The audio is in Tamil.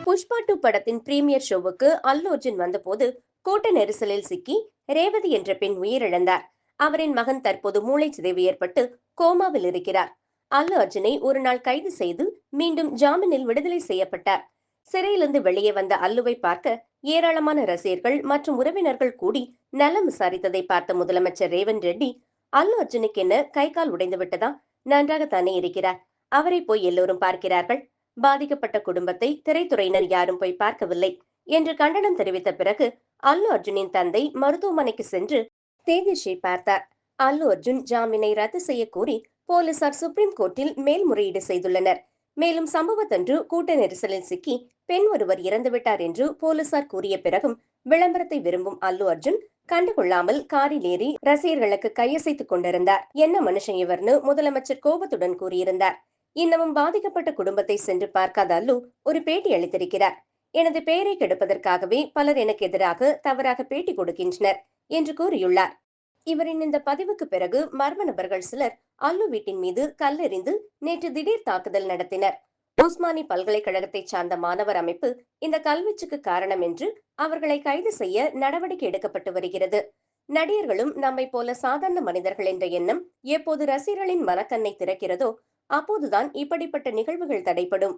புஷ்பா 2 படத்தின் பிரீமியர் ஷோவுக்கு அல்லு அர்ஜுன் வந்தபோது கூட்ட நெரிசலில் சிக்கி ரேவதி என்ற பெண் உயிரிழந்தார். அவரின் மகன் தற்போது மூளை சிதைவு ஏற்பட்டு கோமாவில் இருக்கிறார். அல்லு அர்ஜுனை ஒரு நாள் கைது செய்து மீண்டும் ஜாமீனில் விடுதலை செய்யப்பட்டார். சிறையிலிருந்து வெளியே வந்த அல்லுவை பார்க்க ஏராளமான ரசிகர்கள் மற்றும் உறவினர்கள் கூடி நலம் விசாரித்ததை பார்த்த முதலமைச்சர் ரேவந்த் ரெட்டி, அல்லு அர்ஜுனுக்கு என்ன கை கால் உடைந்து விட்டதா? நன்றாகத்தானே இருக்கிறார். அவரை போய் எல்லோரும் பார்க்கிறார்கள். பாதிக்கப்பட்ட குடும்பத்தை திரைத்துறையினர் யாரும் போய் பார்க்கவில்லை என்று கண்டனம் தெரிவித்த பிறகு அல்லு அர்ஜுனின் தந்தை மருத்துவமனைக்கு சென்று தேஜஸ்ரீ பார்த்தார். அல்லு அர்ஜுன் ஜாமீனை ரத்து செய்ய கோரி போலீசார் சுப்ரீம் கோர்ட்டில் மேல்முறையீடு செய்துள்ளனர். மேலும் சம்பவத்தன்று கூட்ட நெரிசலில் சிக்கி பெண் ஒருவர் இறந்துவிட்டார் என்று போலீசார் கூறிய பிறகும் விளம்பரத்தை விரும்பும் அல்லு அர்ஜுன் கண்டுகொள்ளாமல் காரில் ஏறி ரசிகர்களுக்கு கையசைத்துக் கொண்டிருந்தார். என்ன மனுஷன் இவர்னு முதலமைச்சர் கோபத்துடன் கூறியிருந்தார். இன்னமும் பாதிக்கப்பட்ட குடும்பத்தை சென்று பார்க்காத அல்லு ஒரு பேட்டி அளித்திருக்கிறார். எனது பெயரை கெடுப்பதற்காகவே பலர் எனக்கு எதிராக தவறாக பேட்டி கொடுக்கின்றனர் என்று கூறியுள்ளார். இவரின் இந்த பதிவுக்கு பிறகு மர்ம நபர்கள் சிலர் அல்லு வீட்டின் மீது கல்லெறிந்து நேற்று திடீர் தாக்குதல் நடத்தினர். உஸ்மானி பல்கலைக்கழகத்தை சார்ந்த மாணவர் அமைப்பு இந்த கல்வீச்சுக்கு காரணம் என்று அவர்களை கைது செய்ய நடவடிக்கை எடுக்கப்பட்டு வருகிறது. நடிகர்களும் நம்மை போல சாதாரண மனிதர்கள் என்ற எண்ணம் எப்போது ரசிகர்களின் மனக்கண்ணை திறக்கிறதோ அப்போதுதான் இப்படிப்பட்ட நிகழ்வுகள் தடைபடும்.